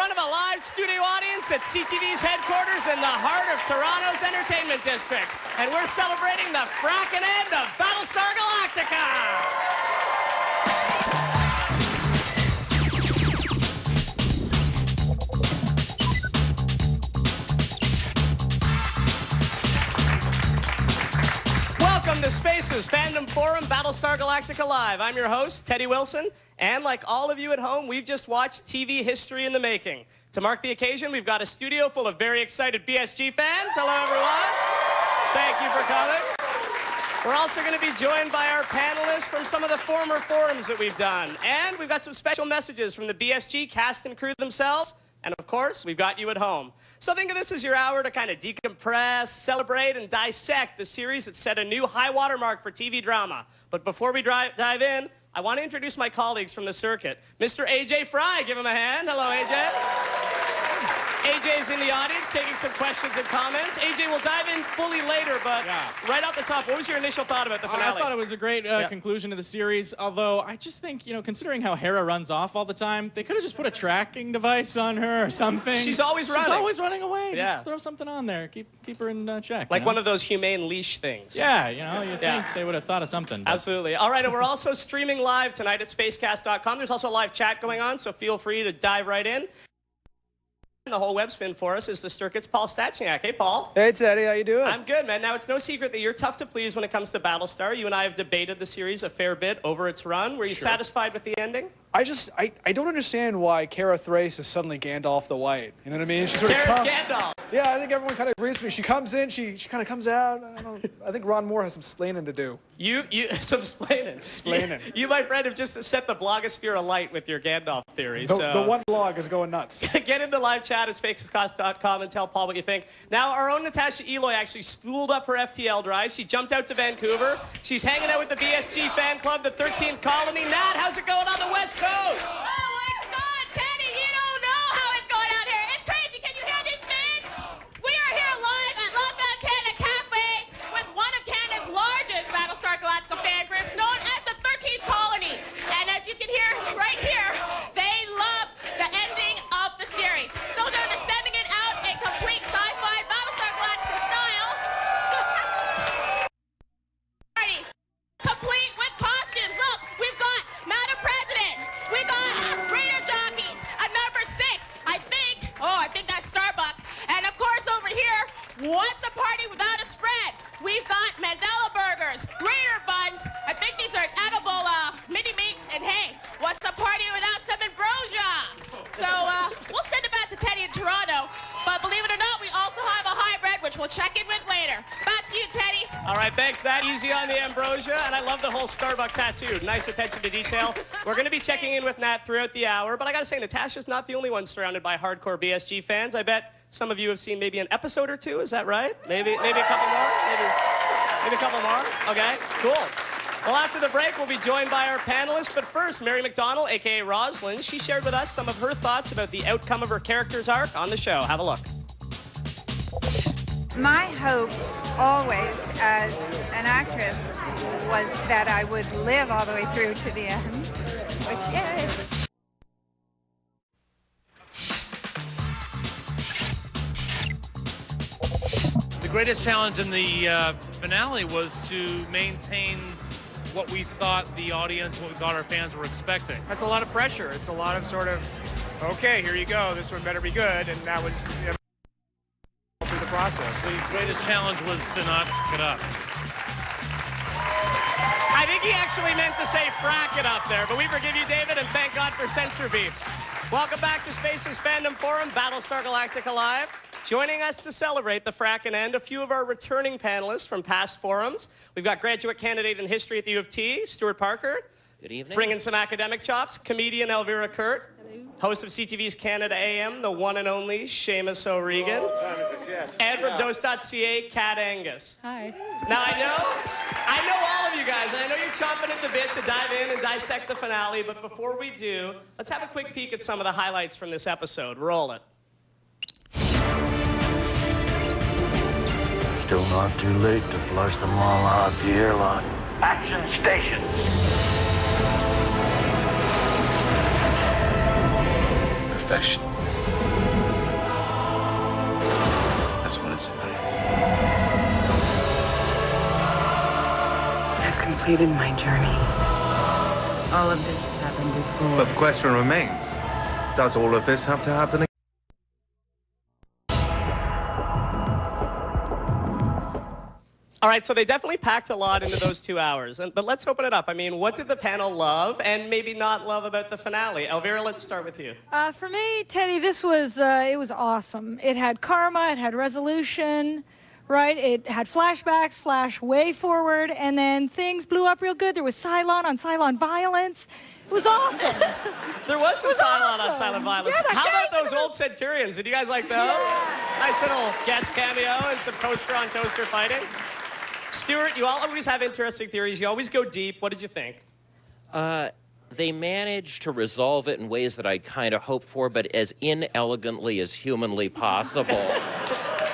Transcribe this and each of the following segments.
front of a live studio audience at CTV's headquarters in the heart of Toronto's entertainment district. And we're celebrating the fracking end of Battlestar Galactica. Welcome to Space's Fandom Forum, Battlestar Galactica Live. I'm your host, Teddy Wilson, and like all of you at home, we've just watched TV history in the making. To mark the occasion, we've got a studio full of very excited BSG fans. Hello, everyone. Thank you for coming. We're also going to be joined by our panelists from some of the former forums that we've done. And we've got some special messages from the BSG cast and crew themselves. And of course, we've got you at home. So think of this as your hour to kind of decompress, celebrate, and dissect the series that set a new high water mark for TV drama. But before we dive in, I want to introduce my colleagues from the circuit. Mr. AJ Fry, give him a hand. Hello, AJ. AJ's in the audience taking some questions and comments. AJ, we'll dive in fully later, but right off the top, what was your initial thought about the finale? I thought it was a great conclusion to the series, although I just think, you know, considering how Hera runs off all the time, they could have just put a tracking device on her or something. She's always running. She's always running away. Yeah. Just throw something on there. Keep her in check. Like one of those humane leash things. Yeah, you know, you think they would have thought of something. But... Absolutely. All right, and we're also streaming live tonight at spacecast.com. There's also a live chat going on, so feel free to dive right in. The whole web spin for us is the circuit's Paul Stachniak. Hey, Paul. Hey, Teddy. How you doing? I'm good, man. Now, it's no secret that you're tough to please when it comes to Battlestar. You and I have debated the series a fair bit over its run. Were you satisfied with the ending? I don't understand why Kara Thrace is suddenly Gandalf the White. You know what I mean? She's Kara's Gandalf. Yeah, I think everyone kind of agrees with me. She comes in, she kind of comes out. I think Ron Moore has some splaining to do. Some splaining. Splaining. You, my friend, have just set the blogosphere alight with your Gandalf theory. The one blog is going nuts. Get in the live chat at spacecast.com and tell Paul what you think. Now, our own Natasha Eloy actually spooled up her FTL drive. She jumped out to Vancouver. She's hanging out with the BSG fan club, the 13th Colony. Nat, how's it going on the West Coast? Oh my God, Teddy, you don't know how it's going out here. It's crazy. Can you hear these fans? We are here live at La Fontana Cafe with one of Canada's largest Battlestar Galactica fan groups, known as the 13th Colony. And as you can hear right here, they love the ending of the series. So they're sending it out in complete sci-fi Battlestar Galactica style. Party. Complete with costumes. Look, we've got Madam President. We got Raider jockeys. A number 6, I think. Oh, I think that's Starbuck. And of course, over here, what's a party without a spread? We've got Mandela burgers, Raider buns. I think these are edible mini meats. And hey, what's a party without some ambrosia? So we'll send it back to Teddy in Toronto. But believe it or not, we also have a hybrid, which we'll check in with later. Back to you, Teddy. All right, thanks. That easy on the ambrosia, and I love the whole Starbuck tattoo. Nice attention to detail. We're going to be checking in with Nat throughout the hour, but I got to say, Natasha's not the only one surrounded by hardcore BSG fans. I bet some of you have seen maybe an episode or two. Is that right? Maybe a couple more. Maybe a couple more. Okay, cool. Well, after the break, we'll be joined by our panelists. But first, Mary McDonnell, a.k.a. Rosalind, she shared with us some of her thoughts about the outcome of her character's arc on the show. Have a look. My hope always as an actress was that I would live all the way through to the end, which, yay. The greatest challenge in the finale was to maintain what we thought the audience, what we thought our fans were expecting. That's a lot of pressure. It's a lot of sort of, okay, here you go, this one better be good, and that was, you know, through the process. The greatest challenge was to not f it up. I think he actually meant to say frack it up there, but we forgive you, David, and thank God for censor beeps. Welcome back to Space's Fandom Forum, Battlestar Galactica Live. Joining us to celebrate the frackin' end, a few of our returning panelists from past forums. We've got graduate candidate in history at the U of T, Stuart Parker. Good evening. Bringing some academic chops, comedian Elvira Kurt. Hello. Host of CTV's Canada AM, the one and only Seamus O'Reagan. And from Dose.ca, Kat Angus. Hi. Now, I know all of you guys, and I know you're chomping at the bit to dive in and dissect the finale, but before we do, let's have a quick peek at some of the highlights from this episode. Roll it. Still not too late to flush them all out the airlock. Action stations. Perfection. completed my journey. All of this has happened before. But the question remains, does all of this have to happen again? All right, so they definitely packed a lot into those 2 hours. But let's open it up. I mean, what did the panel love and maybe not love about the finale? Elvira, let's start with you. For me, Teddy, this was, it was awesome. It had karma, it had resolution, right? It had flashbacks, flash way forward, and then things blew up real good. There was Cylon on Cylon violence. It was awesome. There was some Cylon on awesome. Silent Violence. Yeah, How about those old Centurions? Did you guys like those? Yeah. Nice little guest cameo and some toaster on toaster fighting. Stuart, you always have interesting theories. You always go deep. What did you think? They managed to resolve it in ways that I kind of hoped for, but as inelegantly as humanly possible.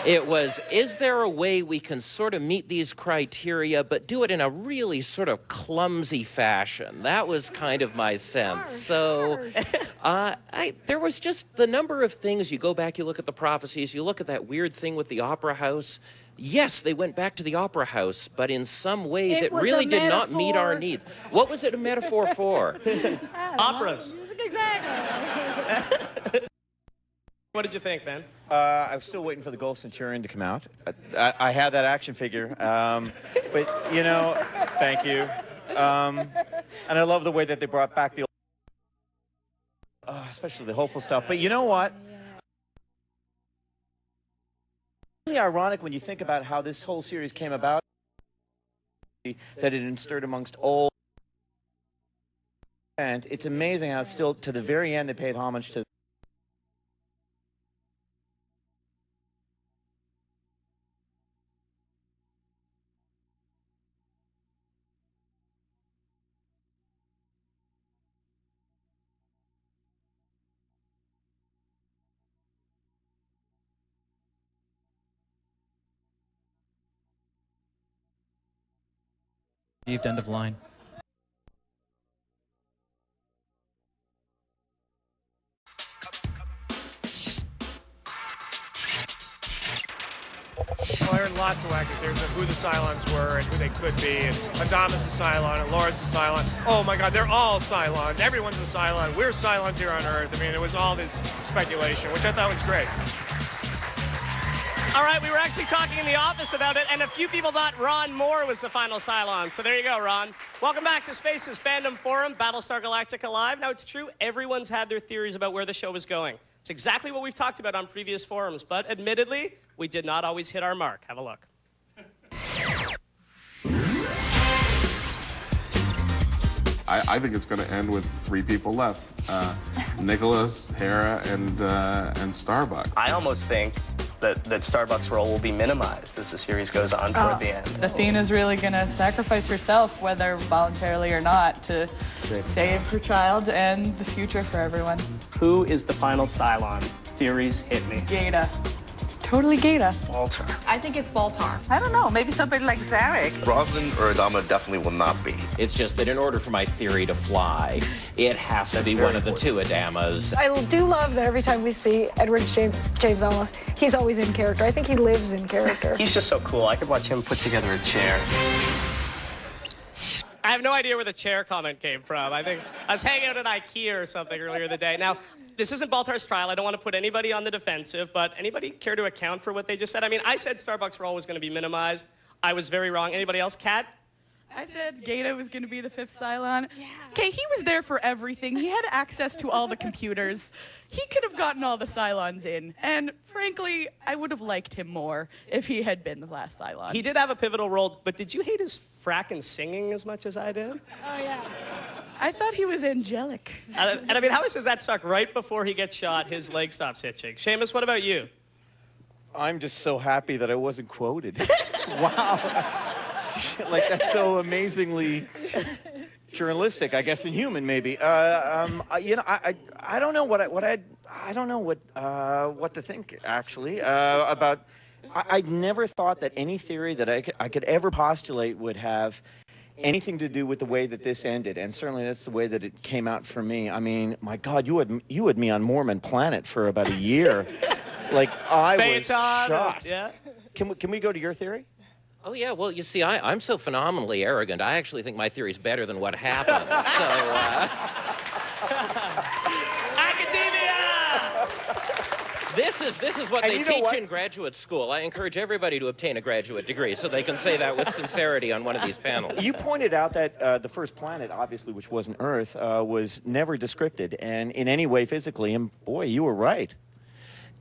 It was, is there a way we can sort of meet these criteria, but do it in a really sort of clumsy fashion? That was kind of my sense. So there was just the number of things. You go back, you look at the prophecies, you look at that weird thing with the opera house. Yes, they went back to the opera house, but in some way that really did not meet our needs. What was it a metaphor for? Operas. Exactly. What did you think, man? I was still waiting for the Gold Centurion to come out. I had that action figure, but you know, thank you. And I love the way that they brought back the, especially the hopeful stuff. But you know what? Really ironic when you think about how this whole series came about, that it instirred amongst all, and it's amazing how still to the very end they paid homage to. End of line. Well, I heard lots of wacky theories of who the Cylons were and who they could be, and Adamus is a Cylon, and Laura's a Cylon. Oh my God, they're all Cylons. Everyone's a Cylon. We're Cylons here on Earth. I mean, it was all this speculation, which I thought was great. All right, we were actually talking in the office about it, and a few people thought Ron Moore was the final Cylon. So there you go, Ron. Welcome back to Space's Fandom Forum, Battlestar Galactica Live. Now, it's true, everyone's had their theories about where the show was going. It's exactly what we've talked about on previous forums, but admittedly, we did not always hit our mark. Have a look. I think it's going to end with 3 people left. Nicholas, Hera, and Starbuck. I almost think that Starbuck's role will be minimized as the series goes on toward the end. Athena's really going to sacrifice herself, whether voluntarily or not, to save her child and the future for everyone. Who is the final Cylon? Theories hit me. Gaeta. It's totally Gaeta. Baltar. I think it's Baltar. I don't know, maybe somebody like Zarek. Brosnan or Adama definitely will not be. It's just that in order for my theory to fly, it has to be one of the 2 Adamas. I do love that every time we see Edward James Olmos, he's always in character. I think he lives in character. He's just so cool. I could watch him put together a chair. I have no idea where the chair comment came from. I think I was hanging out at IKEA or something earlier in the day. Now, this isn't Baltar's trial. I don't want to put anybody on the defensive, but anybody care to account for what they just said? I mean, I said Starbuck's role was going to be minimized. I was very wrong. Anybody else? Kat? I said Gaeta was going to be the 5th Cylon. Okay, he was there for everything. He had access to all the computers. He could have gotten all the Cylons in, and frankly, I would have liked him more if he had been the last Cylon. He did have a pivotal role, but did you hate his frackin' singing as much as I did? Oh, yeah. I thought he was angelic. And I mean, how much does that suck? Right before he gets shot, his leg stops itching. Seamus, what about you? I'm just so happy that I wasn't quoted. Wow. Like, that's so amazingly journalistic, I guess, and human, maybe. You know, I don't know I don't know what to think, actually, about. I'd never thought that any theory that I could ever postulate would have anything to do with the way that this ended, and certainly that's the way that it came out for me. I mean, my God, you had me on Mormon Planet for about a year. Like, I was shocked. Yeah. Can we go to your theory? Oh, yeah, well, you see, I'm so phenomenally arrogant, I actually think my theory's better than what happened, so, Academia! This is what they teach in graduate school. I encourage everybody to obtain a graduate degree so they can say that with sincerity on one of these panels. You pointed out that the first planet, obviously, which wasn't Earth, was never descripted, and in any way physically, and boy, you were right.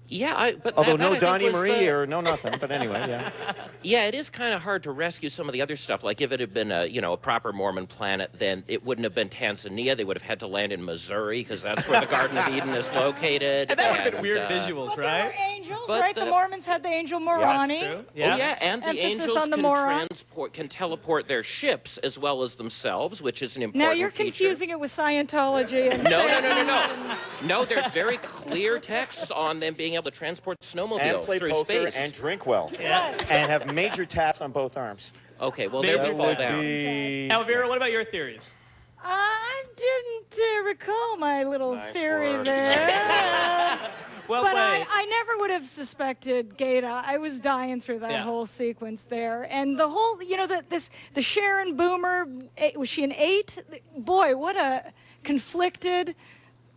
Yeah, but although that no Donnie Marie the... or no nothing, but anyway, yeah. Yeah, it is kind of hard to rescue some of the other stuff. Like if it had been a proper Mormon planet, then it wouldn't have been Tanzania. They would have had to land in Missouri because that's where the Garden of Eden is located. And that would have been weird visuals, but right? There were angels, right? The Mormons had the angel Moroni. Yeah, oh yeah, and the Emphasis angels can teleport their ships as well as themselves, which is an important Now you're confusing it with Scientology. And No, there's very clear texts on them being able to transport snowmobiles and play through poker space. and drink well. Yeah. And have major tats on both arms. Okay, well, there we fall down. Elvira, what about your theories? I didn't recall my little theory there. Well but played. I never would have suspected Gaeta. I was dying through that whole sequence there. And the whole, the Sharon Boomer, was she an 8? Boy, what a conflicted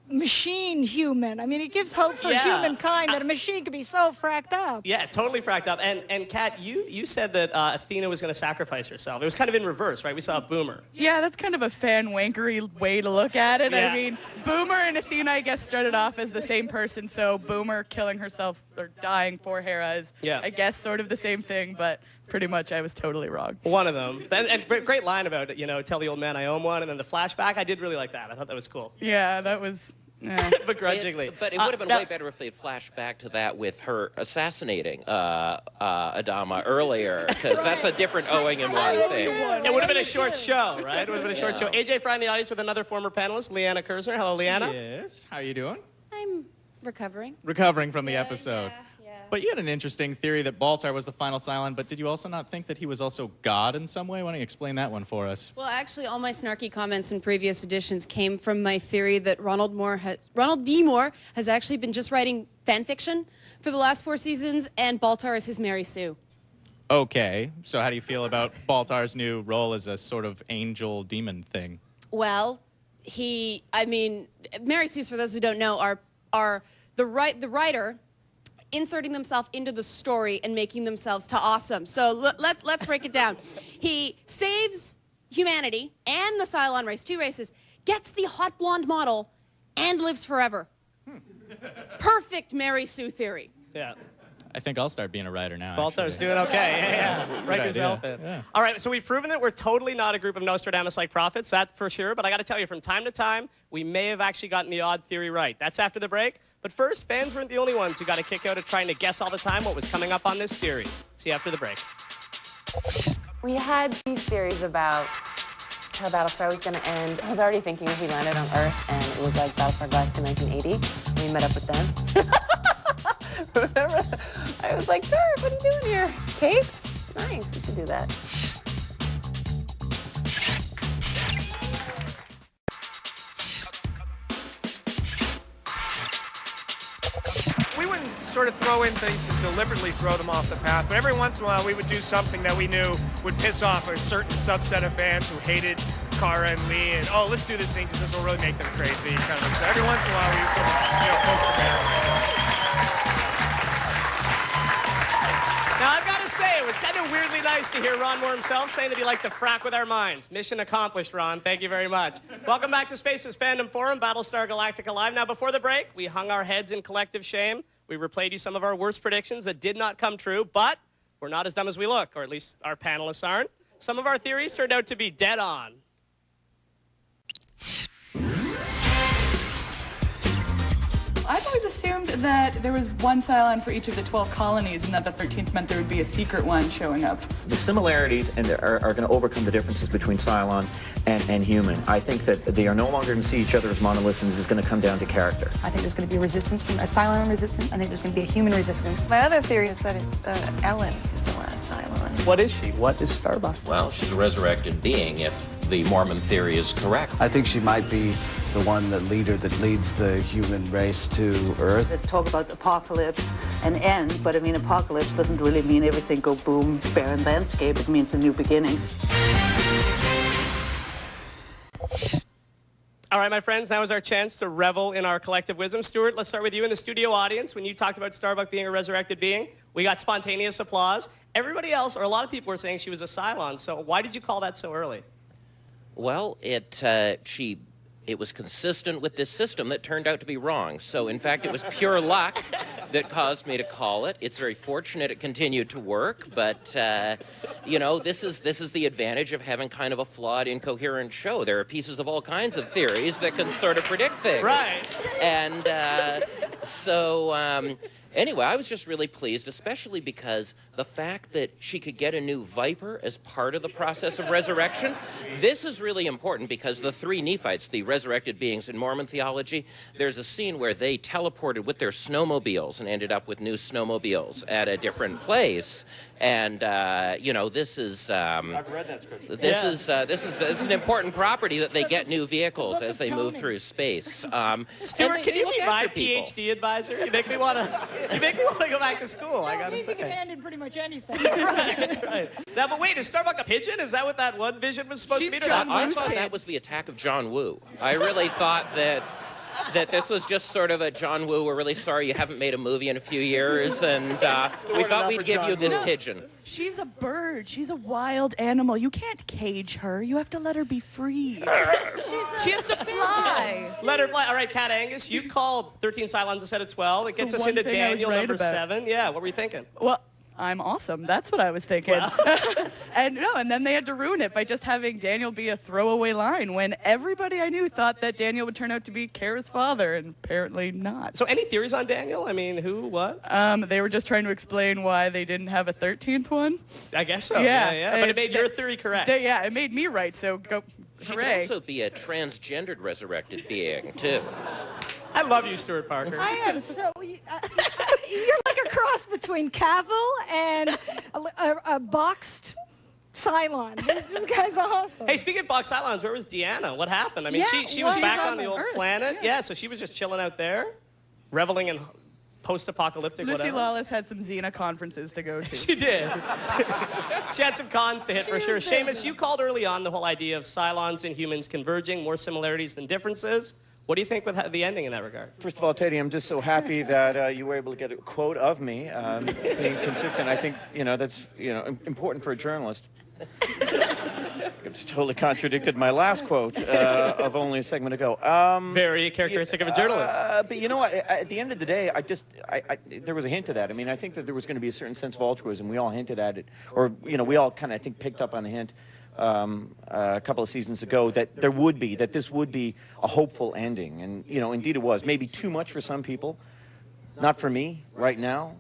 machine human. I mean, it gives hope for humankind that a machine could be so fracked up. Yeah, totally fracked up. And Kat, you said that Athena was going to sacrifice herself. It was kind of in reverse, right? We saw Boomer. Yeah, that's kind of a fan-wankery way to look at it. Yeah. I mean, Boomer and Athena, I guess, started off as the same person, so Boomer killing herself or dying for Hera is, I guess, sort of the same thing, but pretty much I was totally wrong. One of them. And great line about it, tell the old man I own one, and then the flashback, I did really like that. I thought that was cool. Yeah, that was... Begrudgingly. But it would have been way better if they'd flashed back to that with her assassinating Adama earlier, because that's a different owing in one thing. It would have been a short show, right? It would have been a short show. AJ Fry in the audience with another former panelist, Leanna Kersner. Hello, Leanna. Yes. How are you doing? I'm recovering. Recovering from the episode. But you had an interesting theory that Baltar was the final Cylon, but did you also not think that he was also God in some way? Why don't you explain that one for us? Well, actually, all my snarky comments in previous editions came from my theory that Ronald D. Moore has actually been just writing fan fiction for the last 4 seasons, and Baltar is his Mary Sue. Okay, so how do you feel about Baltar's new role as a sort of angel demon thing? Well, Mary Sue's, for those who don't know, are the writer inserting themselves into the story and making themselves to awesome. So let's break it down. He saves humanity and the Cylon race, 2 races, gets the hot blonde model, and lives forever. Perfect Mary Sue theory. Yeah. I think I'll start being a writer now. Baltar's doing okay. Yeah. Write yourself in. Yeah. All right, so we've proven that we're totally not a group of Nostradamus-like prophets, that's for sure. But I got to tell you, from time to time, we may have actually gotten the odd theory right. That's after the break. But first, fans weren't the only ones who got a kick out of trying to guess all the time what was coming up on this series. See you after the break. We had these theories about how Battlestar was going to end. I was already thinking if we landed on Earth and it was like Battlestar Galactica 1980, we met up with them. Remember? I was like, Stuart, what are you doing here? Capes? Nice, we should do that. We wouldn't sort of throw in things to deliberately throw them off the path, but every once in a while we would do something that we knew would piss off a certain subset of fans who hated Kara and Lee, and let's do this thing because this will really make them crazy, kind of stuff. Every once in a while we would sort of, poke the bear. Now, I've got to say, it was kind of weirdly nice to hear Ron Moore himself saying that he liked to frack with our minds. Mission accomplished, Ron. Thank you very much. Welcome back to Space's Fandom Forum, Battlestar Galactica Live. Now, before the break, we hung our heads in collective shame. We replayed you some of our worst predictions that did not come true, but we're not as dumb as we look, or at least our panelists aren't. Some of our theories turned out to be dead on. I've always assumed that there was one Cylon for each of the 12 colonies, and that the 13th meant there would be a secret one showing up. The similarities are going to overcome the differences between Cylon and human. I think that they are no longer going to see each other as monoliths, and this is going to come down to character. I think there's going to be a resistance from a Cylon resistance. I think there's going to be a human resistance. My other theory is that it's Ellen is the last Cylon. What is she? What is Starbuck? Well, she's a resurrected being if the Mormon theory is correct. I think she might be the one leader that leads the human race to Earth. Let's talk about apocalypse and end, but I mean, apocalypse doesn't really mean everything go boom, barren landscape. It means a new beginning. All right, my friends, now is our chance to revel in our collective wisdom. Stuart, let's start with you in the studio audience. When you talked about Starbuck being a resurrected being, we got spontaneous applause. Everybody else, or a lot of people, were saying she was a Cylon. So why did you call that so early? Well, it was consistent with this system that turned out to be wrong. So, in fact, it was pure luck that caused me to call it. It's very fortunate it continued to work, but, you know, this is the advantage of having kind of a flawed, incoherent show. There are pieces of all kinds of theories that can sort of predict things. Right. And anyway, I was just really pleased, especially because the fact that she could get a new Viper as part of the process of resurrection, this is really important because the three Nephites, the resurrected beings in Mormon theology, there's a scene where they teleported with their snowmobiles and ended up with new snowmobiles at a different place. And, you know, this is... I've read that scripture. This is an important property that they get new vehicles as they move through space. Stuart, can you be my PhD advisor? You make me want to go back to school. I gotta say. He can hand in pretty much anything. Right. Now, but wait, is Starbuck a pigeon? Is that what that one vision was supposed to be? I thought that was the attack of John Woo. I really thought that this was just sort of a John Woo, we're really sorry you haven't made a movie in a few years, and we thought we'd give you this pigeon. She's a bird. She's a wild animal. You can't cage her. You have to let her be free. She has to fly. Let her fly. All right, Kat Angus, you called 13 Cylons instead of 12. It gets us into Daniel number 7. Yeah, what were you thinking? Well, I'm awesome. That's what I was thinking. Well. And then they had to ruin it by just having Daniel be a throwaway line when everybody I knew thought that Daniel would turn out to be Kara's father, and apparently not. So any theories on Daniel? I mean, who, what? They were just trying to explain why they didn't have a 13th one. I guess so. Yeah. But it made your theory correct. It made me right, so go. She could Hooray. also be a transgendered resurrected being, too. I love you, Stuart Parker. I am so... you're like a cross between Cavill and a boxed Cylon. This guy's awesome. Hey, speaking of box Cylons, where was Deanna? What happened? I mean, she was back on the old planet. Yeah, so she was just chilling out there, reveling in post-apocalyptic Lucy whatever. Lawless had some Xena conferences to go to. She did. She had some cons to hit for sure. Seamus, you called early on the whole idea of Cylons and humans converging, more similarities than differences. What do you think with the ending in that regard? First of all, Teddy, I'm just so happy that you were able to get a quote of me being consistent. I think, you know, that's, you know, important for a journalist. It's totally contradicted my last quote of only a segment ago. Very characteristic of a journalist. But you know what? At the end of the day, there was a hint of that. I mean, I think that there was going to be a certain sense of altruism. We all hinted at it, or you know, we all kind of, I think, picked up on the hint a couple of seasons ago that this would be a hopeful ending, and you know, indeed it was. Maybe too much for some people, not for me right now.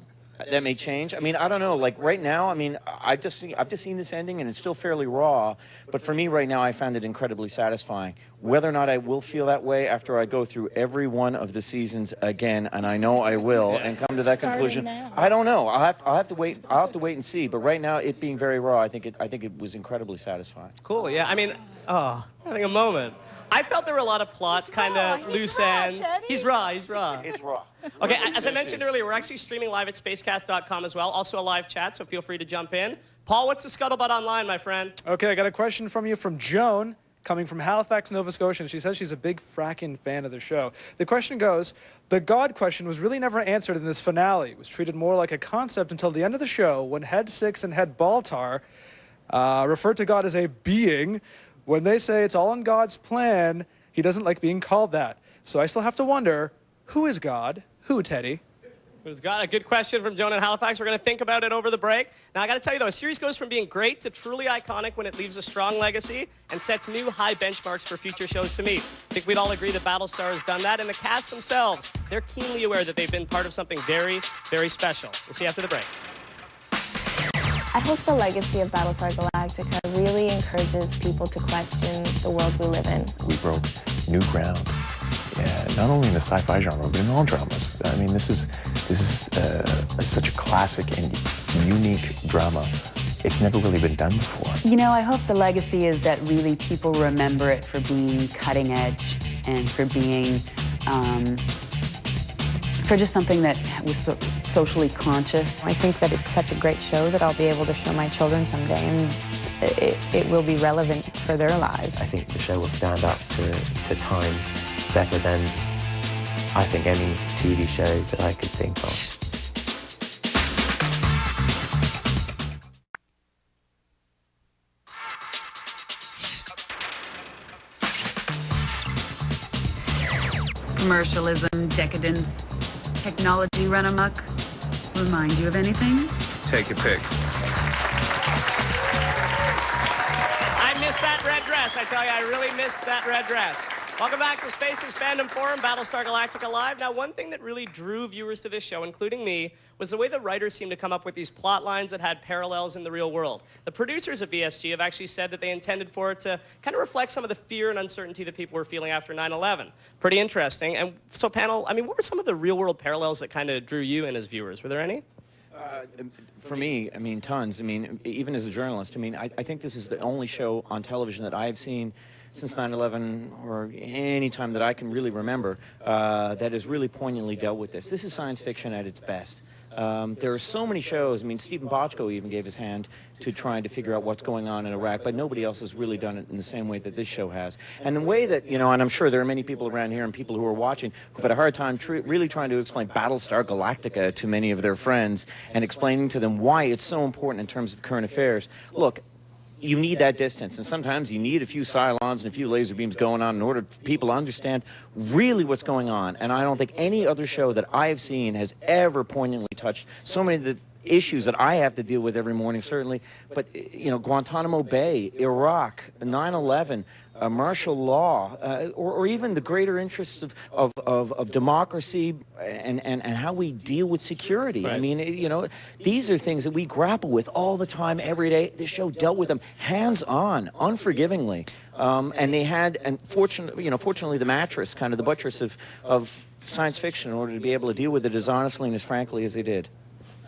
That may change. I mean, I don't know. Like right now, I mean, I've just seen this ending, and it's still fairly raw. But for me, right now, I found it incredibly satisfying. Whether or not I will feel that way after I go through every one of the seasons again, and I know I will, and come to that conclusion, I don't know. I'll have to wait. I'll have to wait and see. But right now, it being very raw, I think it was incredibly satisfying. Cool. Yeah. I mean, having a moment. I felt there were a lot of plots, kind of loose ends. He's raw. He's raw. It's raw. Okay, as I mentioned earlier, we're actually streaming live at spacecast.com as well. Also a live chat, so feel free to jump in. Paul, what's the scuttlebutt online, my friend? Okay, I got a question from you from Joan, coming from Halifax, Nova Scotia. And she says she's a big fracking fan of the show. The question goes, the God question was really never answered in this finale. It was treated more like a concept until the end of the show when Head 6 and Head Baltar referred to God as a being. When they say it's all in God's plan, he doesn't like being called that. So I still have to wonder, who is God? Who, Teddy? Who's God? A good question from Joan in Halifax. We're going to think about it over the break. Now, I got to tell you, though, a series goes from being great to truly iconic when it leaves a strong legacy and sets new high benchmarks for future shows to meet. I think we'd all agree that Battlestar has done that, and the cast themselves, they're keenly aware that they've been part of something very, very special. We'll see you after the break. I hope the legacy of Battlestar Galactica really encourages people to question the world we live in. We broke new ground, not only in the sci-fi genre, but in all dramas. I mean, this is such a classic and unique drama. It's never really been done before. You know, I hope the legacy is that really people remember it for being cutting edge and for being, for just something that was socially conscious. I think that it's such a great show that I'll be able to show my children someday, and it will be relevant for their lives. I think the show will stand up to time better than I think any TV show that I could think of. Commercialism, decadence, technology run amok. Remind you of anything? Take your pick. I missed that red dress. I tell you, I really missed that red dress. Welcome back to Space's Fandom Forum, Battlestar Galactica Live. Now, one thing that really drew viewers to this show, including me, was the way the writers seemed to come up with these plot lines that had parallels in the real world. The producers of BSG have actually said that they intended for it to kind of reflect some of the fear and uncertainty that people were feeling after 9/11. Pretty interesting. And so, panel, I mean, what were some of the real-world parallels that kind of drew you in as viewers? Were there any? For me, I mean, tons. I mean, even as a journalist, I mean, I think this is the only show on television that I've seen since 9/11 or any time that I can really remember that has really poignantly dealt with this. This is science fiction at its best. There are so many shows. I mean, Stephen Bochco even gave his hand to trying to figure out what's going on in Iraq, but nobody else has really done it in the same way that this show has. And the way that, you know, and I'm sure there are many people around here and people who are watching who've had a hard time really trying to explain Battlestar Galactica to many of their friends and explaining to them why it's so important in terms of current affairs. Look, you need that distance, and sometimes you need a few Cylons and a few laser beams going on in order for people to understand really what's going on. And I don't think any other show that I have seen has ever poignantly touched so many of the issues that I have to deal with every morning, certainly. But, you know, Guantanamo Bay, Iraq, 9/11, martial law, or even the greater interests of democracy and how we deal with security. Right. I mean, you know, these are things that we grapple with all the time, every day. This show dealt with them hands-on, unforgivingly. And they had, and fortunately, the mattress, kind of the buttress of science fiction, in order to be able to deal with it as honestly and as frankly as they did.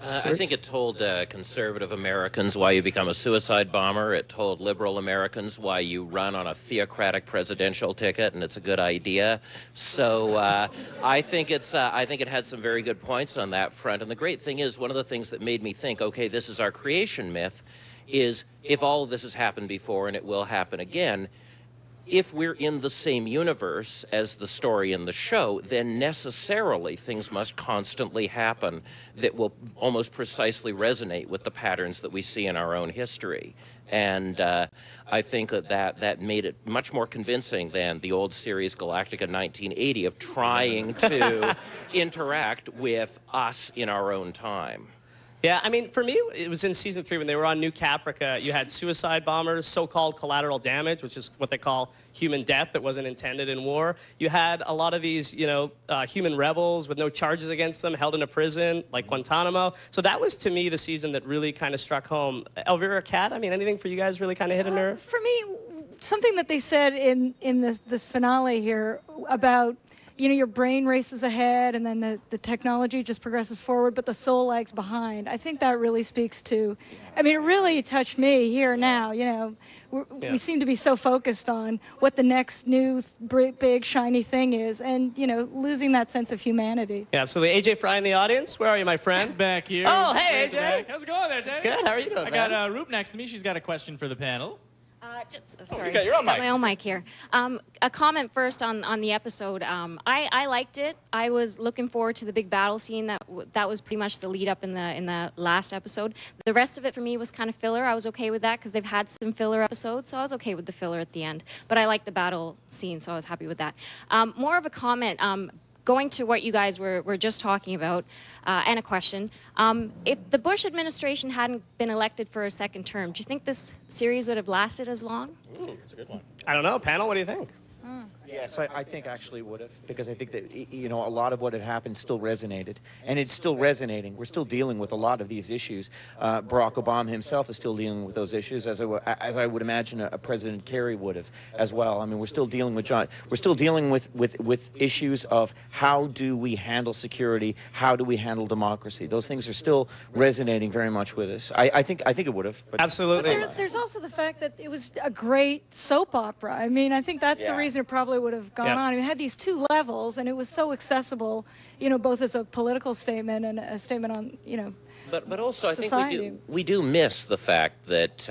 I think it told conservative Americans why you become a suicide bomber. It told liberal Americans why you run on a theocratic presidential ticket, and it's a good idea. So I think it had some very good points on that front. And the great thing is, one of the things that made me think, okay, this is our creation myth, is if all of this has happened before and it will happen again, if we're in the same universe as the story in the show, then necessarily things must constantly happen that will almost precisely resonate with the patterns that we see in our own history. And I think that made it much more convincing than the old series Galactica 1980 of trying to interact with us in our own time. Yeah, I mean, for me, it was in season 3 when they were on New Caprica. You had suicide bombers, so-called collateral damage, which is what they call human death that wasn't intended in war. You had a lot of these, you know, human rebels with no charges against them, held in a prison, like Guantanamo. So that was, to me, the season that really kind of struck home. Elvira Kurt, I mean, anything for you guys really kind of hit a nerve? For me, something that they said in this finale here about, you know, your brain races ahead and then the technology just progresses forward, but the soul lags behind. I think that really speaks to, I mean, it really touched me here now, you know. We seem to be so focused on what the next new big shiny thing is and, you know, losing that sense of humanity. Yeah, absolutely. AJ Fry in the audience. Where are you, my friend? Back here. Oh, hey, AJ. How's it going there, Teddy? Good. How are you doing, I got Roop next to me. She's got a question for the panel. Sorry, you got your own mic. my own mic here. A comment first on the episode. I liked it. I was looking forward to the big battle scene. That was pretty much the lead up in the last episode. The rest of it for me was kind of filler. I was okay with that because they've had some filler episodes, so I was okay with the filler at the end. But I liked the battle scene, so I was happy with that. More of a comment. Going to what you guys were just talking about, and a question. If the Bush administration hadn't been elected for a second term, do you think this series would have lasted as long? That's a good one. I don't know. Panel, what do you think? Yes, I think actually would have, because I think that, you know, a lot of what had happened still resonated, and it's still resonating. We're still dealing with a lot of these issues. Barack Obama himself is still dealing with those issues, as I would imagine a President Kerry would have as well. I mean, we're still dealing with we're still dealing with issues of how do we handle security, how do we handle democracy. Those things are still resonating very much with us. I think it would have. Absolutely. There's also the fact that it was a great soap opera. I mean, I think that's the reason it probably really would have gone on. It had these two levels, and it was so accessible, you know, both as a political statement and a statement on, you know, But also, society. I think we do miss the fact that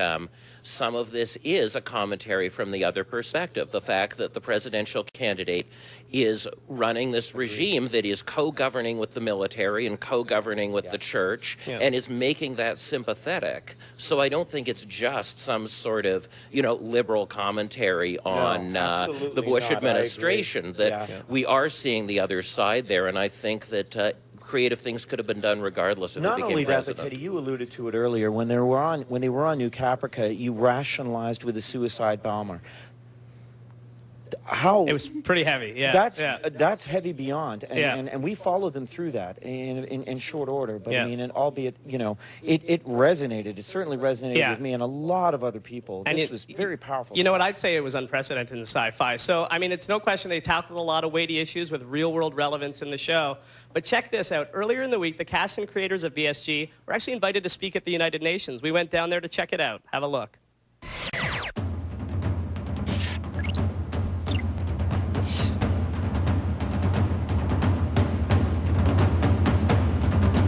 some of this is a commentary from the other perspective. The fact that the presidential candidate is running this regime that is co-governing with the military and co-governing with the church and is making that sympathetic. So I don't think it's just some sort of, you know, liberal commentary on the Bush administration. That we are seeing the other side there, and I think that creative things could have been done regardless of who became Not only that, president. but Teddy, you alluded to it earlier. When they were on New Caprica, you rationalized with a suicide bomber. How it was pretty heavy, that's heavy beyond, and we followed them through that in short order. But I mean, and albeit, you know, it resonated. It certainly resonated with me and a lot of other people. And this was very powerful. You know what? I'd say it was unprecedented in sci-fi. So I mean, it's no question they tackled a lot of weighty issues with real-world relevance in the show. But check this out. Earlier in the week, the cast and creators of BSG were actually invited to speak at the United Nations. We went down there to check it out. Have a look.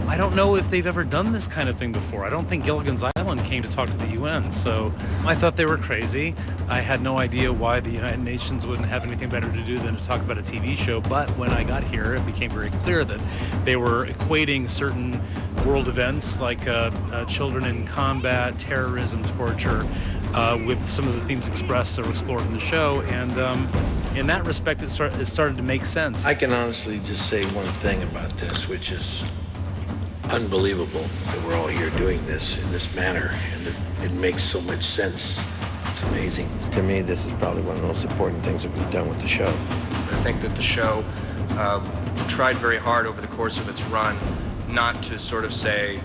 I don't know if they've ever done this kind of thing before. I don't think Gilligan's Island came to talk to the UN, so I thought they were crazy. I had no idea why the United Nations wouldn't have anything better to do than to talk about a TV show, but when I got here, it became very clear that they were equating certain world events like children in combat, terrorism, torture, with some of the themes expressed or explored in the show, and in that respect, it started to make sense. I can honestly just say one thing about this, which is unbelievable that we're all here doing this in this manner, and it makes so much sense. It's amazing. To me, this is probably one of the most important things that we've done with the show. I think that the show tried very hard over the course of its run not to sort of say,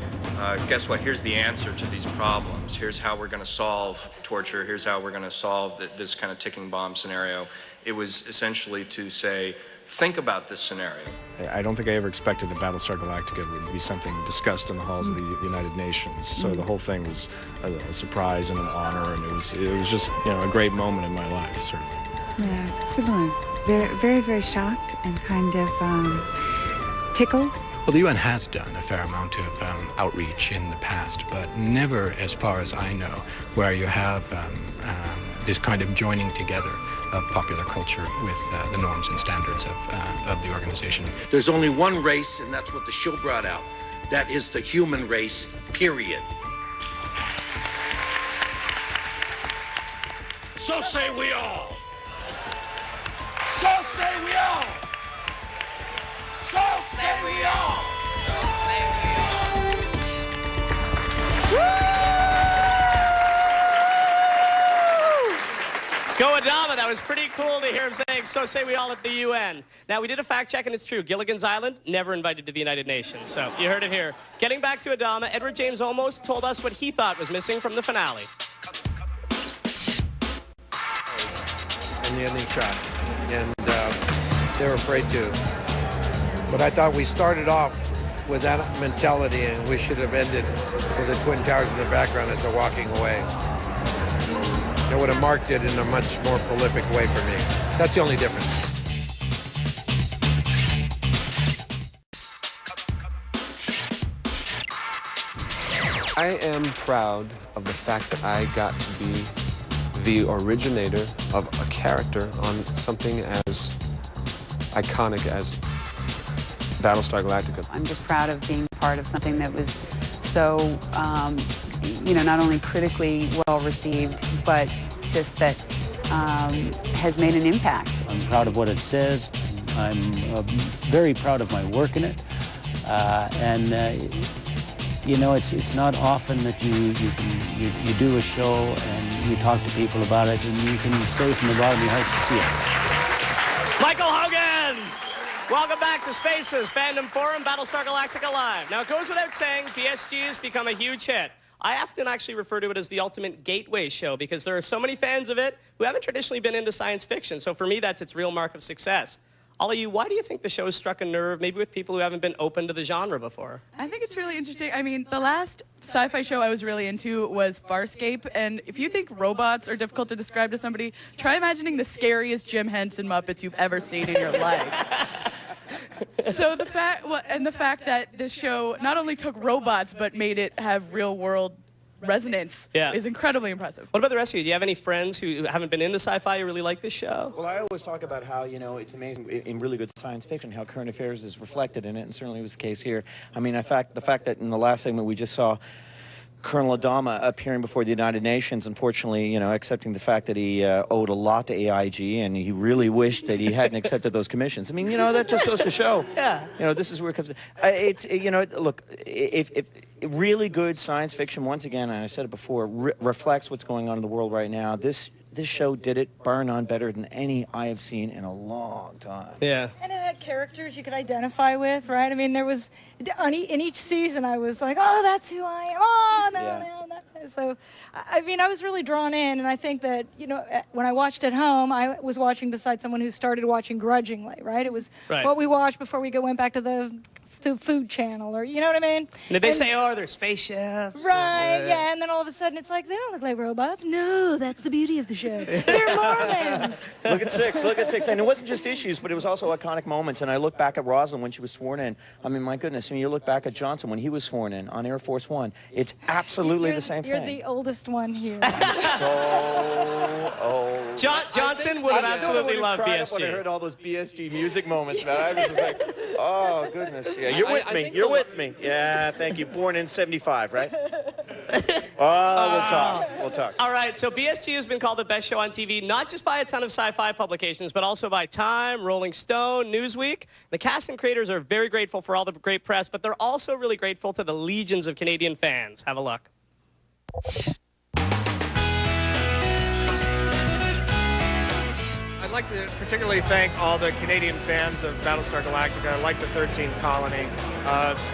guess what, here's the answer to these problems. Here's how we're going to solve torture. Here's how we're going to solve this kind of ticking bomb scenario. It was essentially to say, think about this scenario. I don't think I ever expected that Battlestar Galactica would be something discussed in the halls of the United Nations. So the whole thing was a surprise and an honor, and it was just, you know, a great moment in my life, certainly. Yeah, similar. Very, very shocked and kind of tickled. Well, the UN has done a fair amount of outreach in the past, but never, as far as I know, where you have this kind of joining together of popular culture with the norms and standards of the organization. There's only one race, and that's what the show brought out. That is the human race, period. So say we all. So say we all. So say we all. So say we all. Go Adama, that was pretty cool to hear him saying, so say we all at the UN. Now, we did a fact check, and it's true. Gilligan's Island, never invited to the United Nations. So, you heard it here. Getting back to Adama, Edward James Olmos told us what he thought was missing from the finale. And the ending shot. And they were afraid to. But I thought we started off with that mentality, and we should have ended with the Twin Towers in the background as they're walking away. It would have marked it in a much more prolific way for me. That's the only difference. I am proud of the fact that I got to be the originator of a character on something as iconic as Battlestar Galactica. I'm just proud of being part of something that was so, you know, not only critically well received, but just that has made an impact. I'm proud of what it says. I'm very proud of my work in it. You know, it's not often that you do a show and you talk to people about it and you can say from the bottom of your heart to see it. Michael Hogan! Welcome back to Spaces, Fandom Forum, Battlestar Galactica Live. Now, it goes without saying, BSG has become a huge hit. I often actually refer to it as the ultimate gateway show because there are so many fans of it who haven't traditionally been into science fiction. So for me, that's its real mark of success. All of you, why do you think the show has struck a nerve, maybe with people who haven't been open to the genre before? I think it's really interesting. I mean, the last sci-fi show I was really into was Farscape, and if you think robots are difficult to describe to somebody, try imagining the scariest Jim Henson Muppets you've ever seen in your life. So the fact that this show not only took robots but made it have real-world resonance is incredibly impressive. What about the rest of you? Do you have any friends who haven't been into sci-fi who really like this show? Well, I always talk about how, it's amazing in really good science fiction how current affairs is reflected in it, and certainly was the case here. I mean, the fact that in the last segment we just saw Colonel Adama appearing before the United Nations, unfortunately, accepting the fact that he owed a lot to AIG, and he really wished that he hadn't accepted those commissions. I mean, that just goes to show. This is where it comes to. Look, if really good science fiction, once again, and I said it before, reflects what's going on in the world right now, this show did it, bar none, better than any I have seen in a long time. Yeah. And it had characters you could identify with, right? I mean, there was, in each season, I was like, oh, that's who I am. Oh, no. So, I mean, I was really drawn in, and I think that, when I watched at home, I was watching beside someone who started watching grudgingly, right? It was what we watched before we went back to the Food Channel, or you know what I mean? And did they say, oh, they're spaceships? Right, yeah, and then all of a sudden it's like, they don't look like robots. No, that's the beauty of the show. They're Mormons. Look at six. And it wasn't just issues, but it was also iconic moments. And I look back at Rosalind when she was sworn in. I mean, my goodness, you look back at Johnson when he was sworn in on Air Force One. It's absolutely the same thing. You're the oldest one here. So old. Johnson would have absolutely loved BSG. When I heard all those BSG music moments, man, I was just like, oh, goodness. Yeah, you're with me. You're with me. Yeah, thank you. Born in 75, right? We'll talk. All right, so BSG has been called the best show on TV, not just by a ton of sci-fi publications, but also by Time, Rolling Stone, Newsweek. The cast and creators are very grateful for all the great press, but they're also really grateful to the legions of Canadian fans. Have a look. I'd like to particularly thank all the Canadian fans of Battlestar Galactica, like the 13th Colony.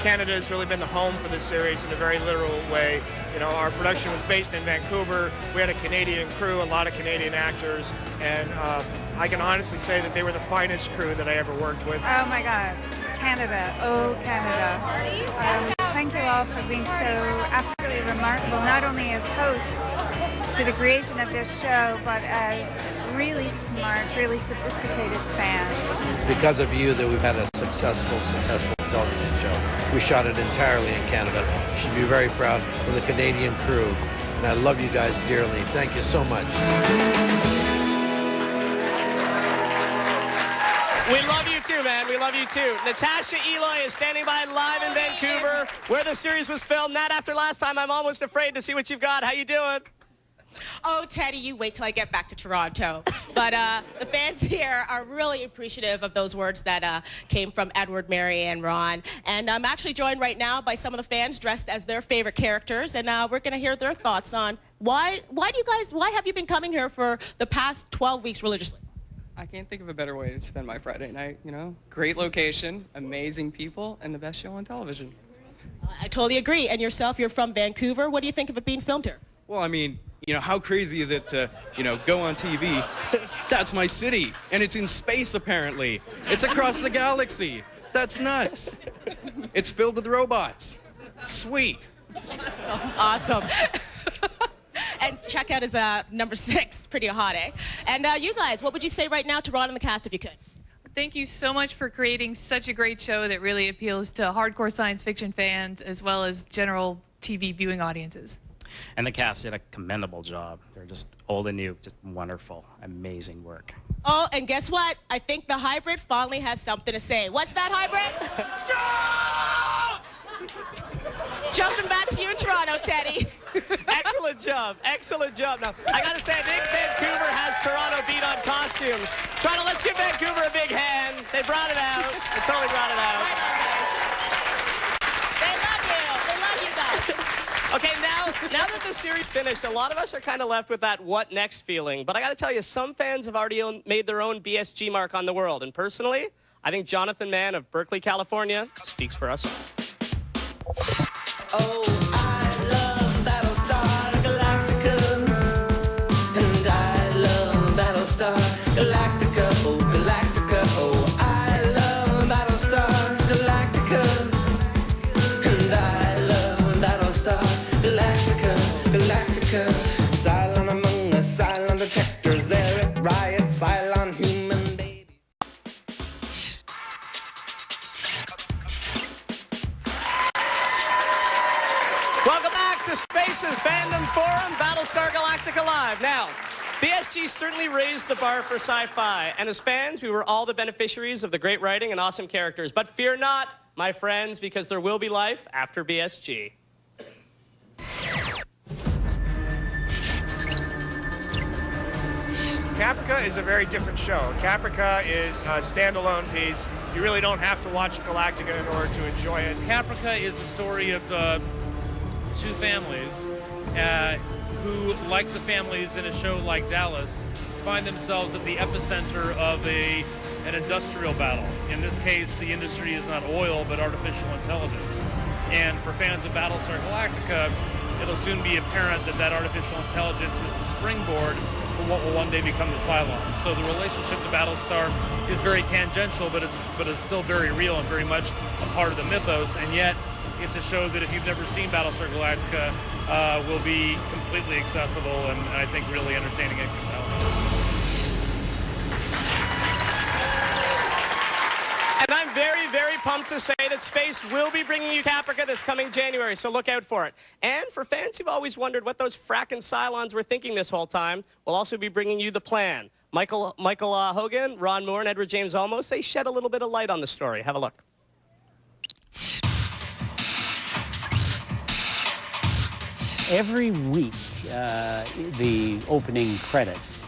Canada has really been the home for this series in a very literal way. Our production was based in Vancouver. We had a Canadian crew, a lot of Canadian actors, and I can honestly say that they were the finest crew that I ever worked with. Oh my God, Canada, oh Canada. Thank you all for being so absolutely remarkable, not only as hosts to the creation of this show, but as really smart, really sophisticated fans. Because of you that we've had a successful television show. We shot it entirely in Canada. You should be very proud of the Canadian crew. And I love you guys dearly. Thank you so much. We love you too, man. We love you too. Natasha Eloy is standing by live in Vancouver, where the series was filmed. Not after last time, I'm almost afraid to see what you've got. How you doing? Oh, Teddy, you wait till I get back to Toronto. But the fans here are really appreciative of those words that came from Edward, Mary, and Ron. And I'm actually joined right now by some of the fans dressed as their favorite characters, and we're going to hear their thoughts on why have you been coming here for the past 12 weeks religiously? I can't think of a better way to spend my Friday night, Great location, amazing people, and the best show on television. I totally agree. And yourself, you're from Vancouver. What do you think of it being filmed here? Well, I mean, how crazy is it to, go on TV? That's my city, and it's in space, apparently. It's across the galaxy. That's nuts. It's filled with robots. Sweet. Awesome. And check out his number 6. Pretty hot, eh? And you guys, what would you say right now to Ron and the cast if you could? Thank you so much for creating such a great show that really appeals to hardcore science fiction fans as well as general TV viewing audiences. And the cast did a commendable job. They're just old and new, just wonderful, amazing work. Oh, and guess what? I think the hybrid finally has something to say. What's that, hybrid? Jumping back to you in Toronto, Teddy. Excellent job. Excellent job. Now, I got to say, I think Vancouver has Toronto beat on costumes. Toronto, let's give Vancouver a big hand. They brought it out. They totally brought it out. They love you. They love you guys. Okay, now that the series finished, a lot of us are kind of left with that what next feeling. But I got to tell you, some fans have already made their own BSG mark on the world. And personally, I think Jonathan Mann of Berkeley, California, speaks for us all. Oh, I love Battlestar Galactica, and I love Battlestar Galactica, oh Galactica, oh I back to Space's Fandom Forum, Battlestar Galactica Live. Now, BSG certainly raised the bar for sci-fi, and as fans, we were all the beneficiaries of the great writing and awesome characters. But fear not, my friends, because there will be life after BSG. Caprica is a very different show. Caprica is a standalone piece. You really don't have to watch Galactica in order to enjoy it. Caprica is the story of two families who, like the families in a show like Dallas, find themselves at the epicenter of an industrial battle. In this case, the industry is not oil, but artificial intelligence. And for fans of Battlestar Galactica, it'll soon be apparent that that artificial intelligence is the springboard for what will one day become the Cylons. So the relationship to Battlestar is very tangential, but it's still very real and very much a part of the mythos. And yet, it's a show that if you've never seen Battlestar Galactica, will be completely accessible and I think really entertaining and compelling. And I'm very, very pumped to say that Space will be bringing you Caprica this coming January, so look out for it. And for fans who've always wondered what those frackin' Cylons were thinking this whole time, we'll also be bringing you The Plan. Michael Hogan, Ron Moore, and Edward James Olmos, they shed a little bit of light on the story. Have a look. Every week, the opening credits,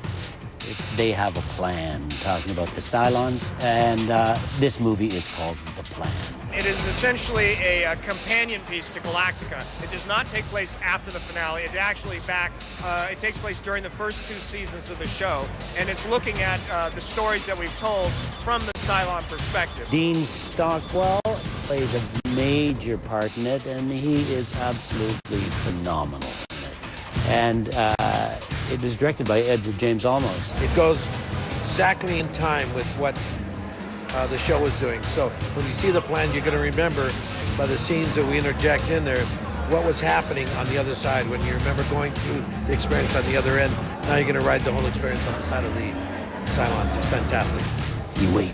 they have a plan talking about the Cylons, and this movie is called The Plan. It is essentially a companion piece to Galactica. It does not take place after the finale. It actually it takes place during the first 2 seasons of the show, and it's looking at the stories that we've told from the Cylon perspective. Dean Stockwell plays a major part in it, and he is absolutely phenomenal in it. And it was directed by Edward James Olmos. It goes exactly in time with what the show was doing. So when you see The Plan, you're going to remember by the scenes that we interject in there what was happening on the other side. When you remember going through the experience on the other end, now you're going to ride the whole experience on the side of the Cylons. It's fantastic. You wait.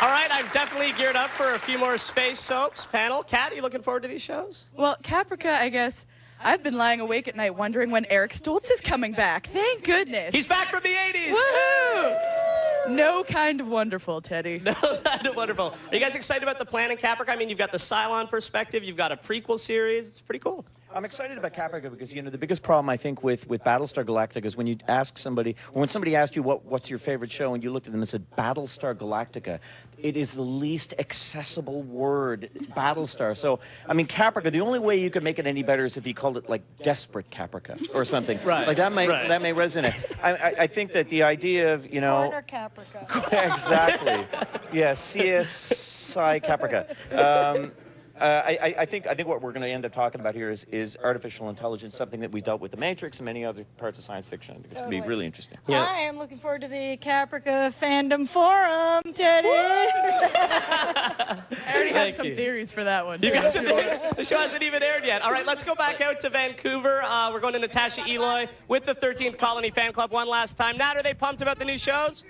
All right, I'm definitely geared up for a few more space soaps. Panel, Kat, are you looking forward to these shows? Well, Caprica, I guess, I've been lying awake at night wondering when Eric Stoltz is coming back. Thank goodness. He's back from the 80s. Woo! No kind of wonderful, Teddy. No kind of wonderful. Are you guys excited about The Plan and Caprica? I mean, you've got the Cylon perspective. You've got a prequel series. It's pretty cool. I'm excited about Caprica because, you know, the biggest problem I think with Battlestar Galactica is when you ask somebody, or when somebody asked you what's your favorite show and you looked at them and said Battlestar Galactica, it is the least accessible word, Battlestar. So, I mean, Caprica, the only way you could make it any better is if you called it like Desperate Caprica or something. Right. Like that may resonate. I think that the idea of, you know... Corner Caprica. Exactly. Yeah, CSI Caprica. I think what we're going to end up talking about here is artificial intelligence, something that we dealt with The Matrix and many other parts of science fiction. I think it's going to be really interesting. Yeah. I am looking forward to the Caprica Fandom Forum, Teddy. I already have some theories for that one. You got some theories? The show hasn't even aired yet. All right, let's go back out to Vancouver. We're going to Natasha Eloy with the 13th Colony Fan Club one last time. Nat, are they pumped about the new shows?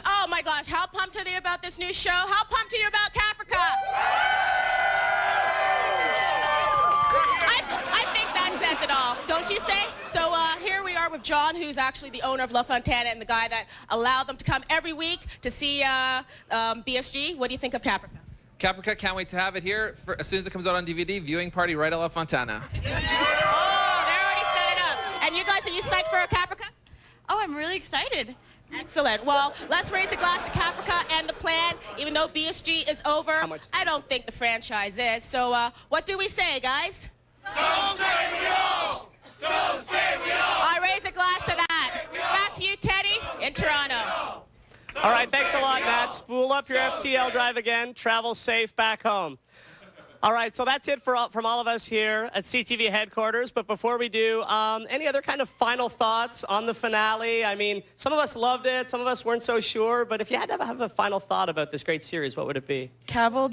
Oh my gosh, how pumped are they about this new show? How pumped are you about Caprica? I think that says it all, don't you say? So here we are with John, who's actually the owner of La Fontana and the guy that allowed them to come every week to see BSG. What do you think of Caprica? Caprica, can't wait to have it here. As soon as it comes out on DVD, viewing party right at La Fontana. Oh, they already set it up. And you guys, are you psyched for a Caprica? Oh, I'm really excited. Excellent. Well, let's raise a glass to Caprica and The Plan. Even though BSG is over, I don't think the franchise is. So what do we say, guys? So say we all! So say we all! I raise a glass to that. Back to you, Teddy, in Toronto. All right, thanks a lot, Matt. Spool up your FTL drive again. Travel safe back home. All right, so that's it from all of us here at CTV headquarters. But before we do, any other kind of final thoughts on the finale? I mean, some of us loved it, some of us weren't so sure. But if you had to have a final thought about this great series, what would it be? Cavill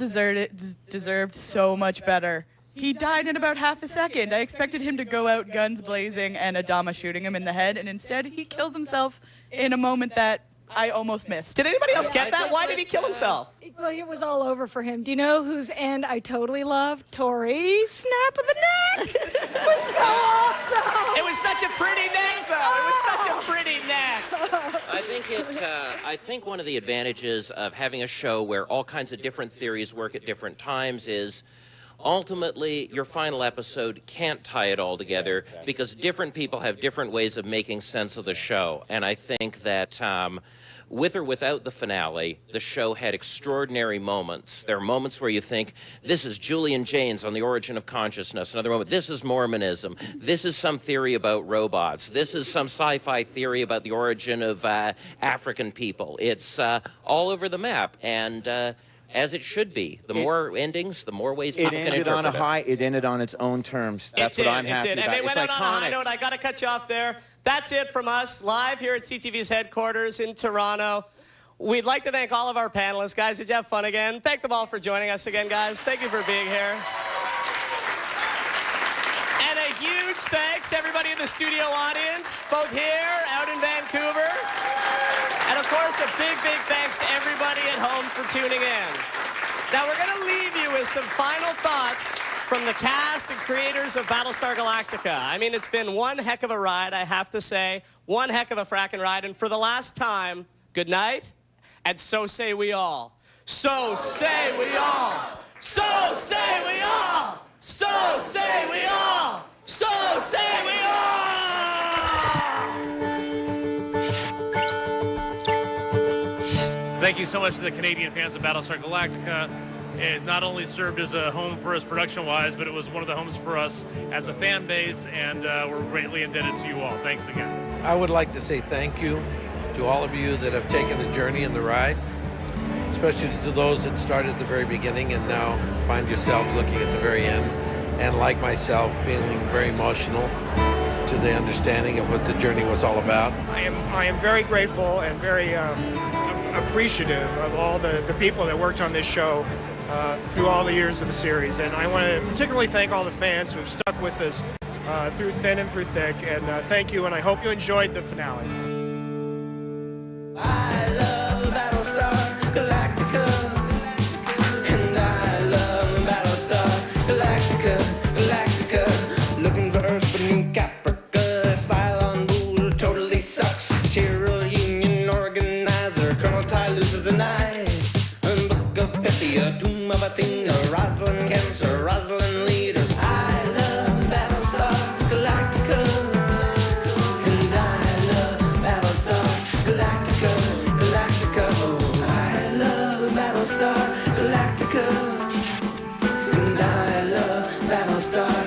deserved so much better. He died in about half a second. I expected him to go out guns blazing and Adama shooting him in the head, and instead he kills himself in a moment that I almost missed. Did anybody else get that? Why did he kill himself? Well, it was all over for him. Do you know whose end I totally loved? Tori's snap of the neck. It was so awesome. It was such a pretty neck, though. It was such a pretty neck. I think one of the advantages of having a show where all kinds of different theories work at different times is ultimately your final episode can't tie it all together because different people have different ways of making sense of the show. And I think that with or without the finale, the show had extraordinary moments. There are moments where you think, this is Julian Jaynes on the origin of consciousness. Another moment, this is Mormonism. This is some theory about robots. This is some sci-fi theory about the origin of African people. It's all over the map. And as it should be. The more endings, the more ways people can interpret it. It ended on a high. It ended on its own terms. That's what I'm happy about. And they went out iconic. on a high note. I got to cut you off there. That's it from us, live here at CTV's headquarters in Toronto. We'd like to thank all of our panelists. Guys, did you have fun again? Thank them all for joining us again, guys. Thank you for being here. And a huge thanks to everybody in the studio audience, both here, out in Vancouver. And, of course, a big, big thanks to everybody at home for tuning in. Now, we're going to leave you with some final thoughts from the cast and creators of Battlestar Galactica. I mean, it's been one heck of a ride, I have to say. One heck of a frackin' ride. And for the last time, good night, and so say we all. So say we all. So say we all. So say we all. So say we all. Thank you so much to the Canadian fans of Battlestar Galactica. It not only served as a home for us production-wise, but it was one of the homes for us as a fan base, and we're greatly indebted to you all. Thanks again. I would like to say thank you to all of you that have taken the journey and the ride, especially to those that started at the very beginning and now find yourselves looking at the very end, and like myself, feeling very emotional to the understanding of what the journey was all about. I am very grateful and very appreciative of all the people that worked on this show through all the years of the series. And I want to particularly thank all the fans who have stuck with us through thin and through thick. And thank you, and I hope you enjoyed the finale. I love Battlestar Galactica, and I love Battlestar Galactica, Galactica, looking for Earth beneath Caprica, Cylon Bull totally sucks, Cheryl Union organizer, Colonel Ty loses a night, Book of Pythia, Tomb of Athena, Rosalind Cancer, Rosalind leaders. I love Battlestar Galactica, and I love Battlestar Galactica, Galactica, oh, I love Battlestar Galactica, and I love Battlestar